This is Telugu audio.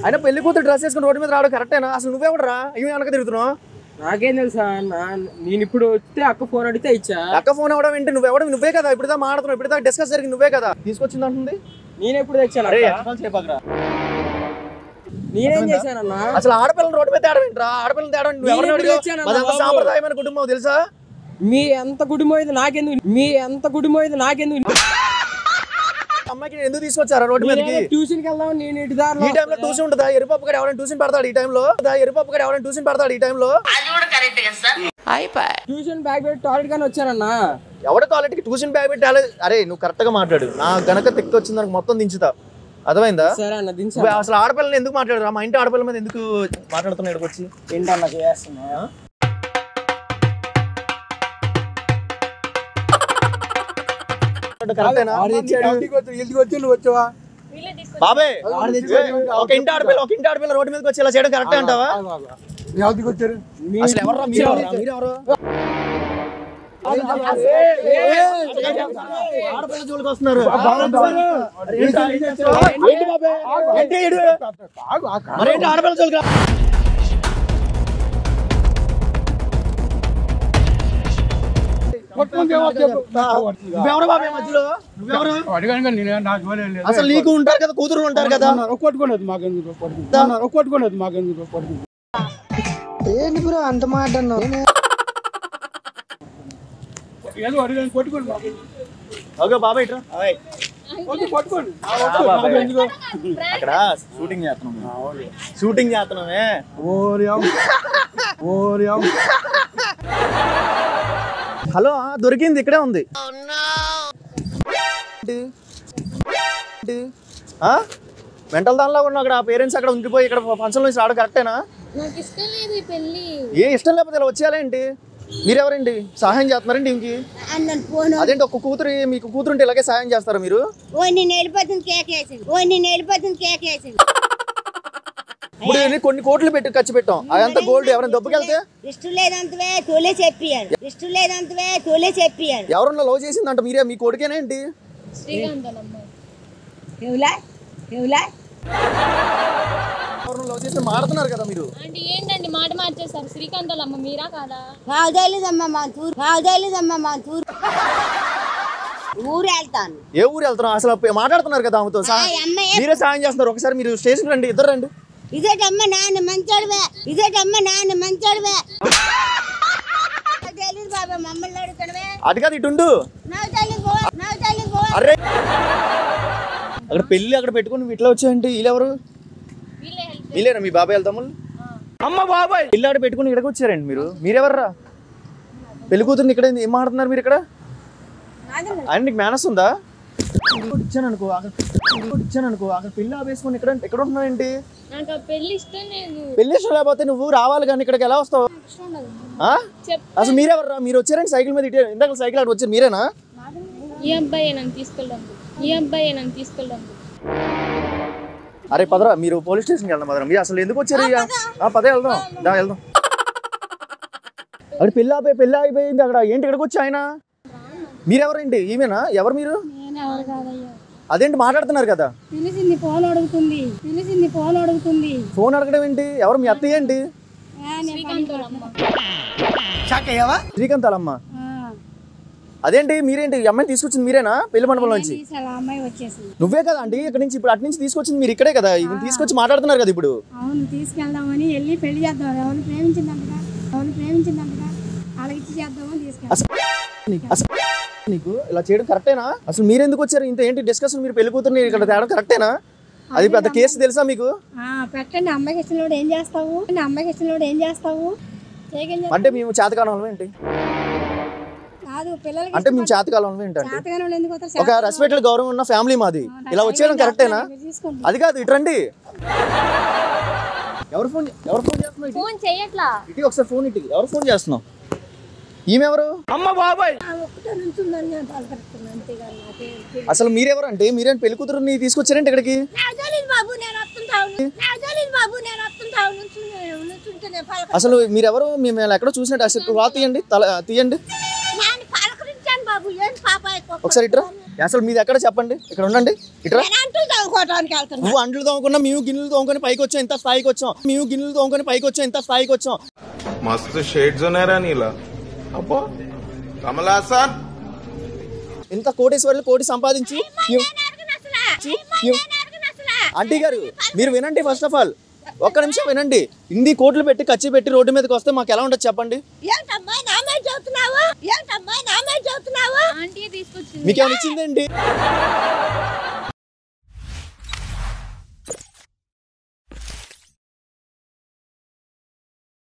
అయినా పెళ్లి కూతురు డ్రెస్ వేసుకుని రోడ్డు మీద రావడం కరెక్టేనా? అసలు నువ్వెవడరా ఇవి వెనక తిరుగుతున్నావు? నాకేం తెలుసా, నేను ఇప్పుడు వస్తే అక్క ఫోన్ అడిగితే ఇచ్చా. అక్క ఫోన్ అవడం ఏంటి? నువ్వే కదా ఇప్పుడు మాట్లాడుతున్నావు, ఇప్పుడు డిస్కస్ జరిగింది నువ్వే కదా, తీసుకొచ్చింది అంటుంది. నేను ఎప్పుడు తెచ్చాను? నేనేం చేశానన్నా? అసలు ఆడపిల్లలు రోడ్డు మీద తేడం ఏంట్రా? ఆడపిల్లలు తేడం సాంప్రదాయమైన కుటుంబం తెలుసా? మీ ఎంత కుటుంబం ఇది నాకెందుకు? అమ్మాయికి ఎందుకు తీసుకొచ్చారా రోడ్డు మీదకి? ట్యూషన్ కి వెళ్దాం. నేను ఇటు దారిలో ఈ టైంలో ట్యూషన్ ఉంటుందా? ఎరుపప్పు గడ ఎవరైనా ట్యూషన్ పెడతాడు ఈ టైంలో? ట్యూషన్ బ్యాగ్ పెట్టి టాయిలెట్ గానీ వచ్చానన్నా. ఎవడ టాయిలెట్కి ట్యూషన్ బ్యాగ్ పెట్టాలి? అరే నువ్వు కరెక్ట్ గా మాట్లాడు, నా గనక తిక్కి వచ్చింది దానికి మొత్తం దించుతా, అర్థమైందా? సరే అన్న దించు. అసలు ఆడపిల్లని ఎందుకు మాట్లాడరా? మా ఇంటి ఆడపిల్ల మీద ఎందుకు మాట్లాడుతున్నా ఇక్కడికి వచ్చి? ఏంటన్నా చేస్తున్నా? బాబాయ్ ఒక ఇంటి ఆడపిల్ల రోడ్డు మీదకి వచ్చి ఇలా చేయడం కరెక్టే అంటావా? అసలు ఎవర్రా మీరెవరు? ఆడపిల్ల జోలికి వస్తున్నారు. మరేంటి ఆడపిల్ల జోలికి? నువ్వెవరు బాబాయ్ మధ్యలో? అసలు నీకు ఉంటారు కదా, కూతురు ఉంటారు కదా. కొట్టుకునేది మాకెందుకు ఏంటి బ్రో అంత మాట అన్నావు? ఓకే బాబాయ్ అక్కడ షూటింగ్ చేస్తున్నామే. హలో దొరికింది, ఇక్కడే ఉంది. మెంటల్ దానిలో ఉన్నావు. అక్కడ పేరెంట్స్ అక్కడ ఉండిపోయి ఇక్కడ ఫంక్షన్ నుంచి రావడం కరెక్టేనా? ఏ ఇష్టం లేకపోతే ఇలా వచ్చేయాలేంటి? మీరెవరండి? సహాయం చేస్తున్నారండి ఇంకి? అదేంటి ఒక కూతురు, మీకు కూతురు ఉంటే ఇలాగే సహాయం చేస్తారా మీరు? ఇప్పుడు కొన్ని కోట్లు పెట్టి ఖర్చు పెట్టాం, అదంతా గోల్డ్ ఎవరైనా దొబ్బకెళ్తే ఎవరన్నా లవ్ చేసిందంట మీరే, మీ కొడుకేనేంటి? లవ్ చేసి మాడుతున్నారు కదా మీరు. ఏంటండి మాట మార్చేస్తారు? శ్రీకాంతలమ్మ మీరా కాదా? ఏ ఊరు వెళ్తున్నావు? అసలు మాట్లాడుతున్నారు కదా ఆమెతో, మీరే సాయం చేస్తున్నారు. ఒకసారి మీరు స్టేషన్ రండి, ఇద్దరు రండి. ఇదేటమ్మ నాన్న మంచోడువే. అది కాదు ఇటుండు. అరే అక్కడ పెళ్లి అక్కడ పెట్టుకుని ఇట్లా వచ్చాయంటే వీళ్ళెవరు? వీళ్ళేనా మీ బాబాయ్ వెళ్తాము? అమ్మ బాబాయ్ పెళ్లి ఆడ పెట్టుకుని ఇక్కడికి వచ్చారండి మీరు. మీరెవర్రా? పెళ్లి కూతురుని ఇక్కడ ఏం మాట్లాడుతున్నారు మీరు ఇక్కడ? ఆయన నీకు మేనస్ ఉందా? ఇచ్చాను అనుకో అక్కడ పెళ్లి ఆపేసుకుని ఎక్కడ ఉంటున్నావేంటి? పెళ్లి ఇష్టం లేకపోతే నువ్వు రావాలి కానీ ఇక్కడికి ఎలా వస్తావు? అసలు మీరెవర్రా? మీరు వచ్చారండి సైకిల్ మీద, ఇందాక సైకిల్ అక్కడ వచ్చారు మీరేనా? ఈ అబ్బాయి నన్ను తీసుకెళ్ళండి. అరే పదరా, మీరు పోలీస్ స్టేషన్కి వెళ్దాం పదరా. మీరు అసలు ఎందుకు వచ్చారు? పదే వెళ్దాం. అక్కడ పెళ్లి అయిపోయింది అక్కడ, ఏంటి ఇక్కడికి వచ్చి ఆయన? మీరెవరండి? ఈమెనా? ఎవరు మీరు? అదేంటి మాట్లాడుతున్నారు కదా? ఫోన్ అడగడం ఏంటి? ఎవరు మీ అత్తయ్య ఏంటి? శ్రీకాంతాలమ్మ. అదేంటి మీరేంటి అమ్మాయిని తీసుకొచ్చింది మీరేనా పెళ్లి మండపం నుంచి? నువ్వే కదా అండి ఇక్కడ నుంచి ఇప్పుడు అటు నుంచి తీసుకొచ్చింది మీరు ఇక్కడే కదా, తీసుకొచ్చి మాట్లాడుతున్నారు కదా ఇప్పుడు. అవును తీసుకెళ్దామని వెళ్ళి పెళ్లి చేద్దాం, ఎవరు ప్రేమించిందంటగా వాళ్ళకి చేద్దామని తీసుకెళ్తాం. నీకు ఇలా చేయడం కరెక్టేనా? అసలు మీరు ఎందుకు వచ్చారు? ఇంత ఏంటి డిస్కషన్? మీరు పెళ్లి కూతుర్ని ఇక్కడ తేడం కరెక్టేనా? అది పెద్ద కేసు తెలుసా మీకు? పెట్టండి, అమ్మాయికి ఇష్టం ఏం చేస్తావు? అంటే మేము చేతకాలం ఏంటి? అంటే మేము చేతకాలం ఏంటంటే ఒక రెస్పెక్టెడ్ గౌరవం ఉన్న ఫ్యామిలీ మాది, ఇలా వచ్చేయడం కరెక్టేనా? అది కాదు ఇటు రండి. ఎవరు ఫోన్ చేస్తున్నారు? ఇటు ఒకసారి ఫోన్ ఇటు. ఎవరు ఫోన్ చేస్తున్నావు? ఈమెవరు? అమ్మ బాబాయ్. అసలు మీరెవరు అంటే? మీరేం పెళ్లి కూతురుని తీసుకొచ్చారంటే ఇక్కడికి? అసలు మీరెవరు? మేము ఎక్కడో చూసినట్టు అసలు తీయండి, తీయండి ఒకసారి ఇట్రా. అసలు మీది ఎక్కడ చెప్పండి, ఇక్కడ ఉండండి. ఇట్రా. అంటూ చదువుకోవడానికి వెళ్తున్నా. నువ్వు అంట్లు తోముకున్నా, మేము గిన్నెలు తోముకొని పైకి వచ్చాం, ఇంత స్థాయికి వచ్చాం. మేము గిన్నెలు తోముకొని పైకి వచ్చాం, ఇంత స్థాయికి వచ్చాం. मस्त शेड्स ఉన్నారా నీలా అబ్బో కమలాసన్. ఇంత కోటేశ్వర్లు కోటి సంపాదించి ఆంటీ గారు మీరు వినండి. ఫస్ట్ ఆఫ్ ఆల్ ఒక్క నిమిషం వినండి. ఇన్ని కోట్లు పెట్టి ఖర్చు పెట్టి రోడ్డు మీదకి వస్తే మాకు ఎలా ఉండదు చెప్పండి. ఆంటీ తీసుకొచ్చింది. మీకేమైనా ఇచ్చిందండి?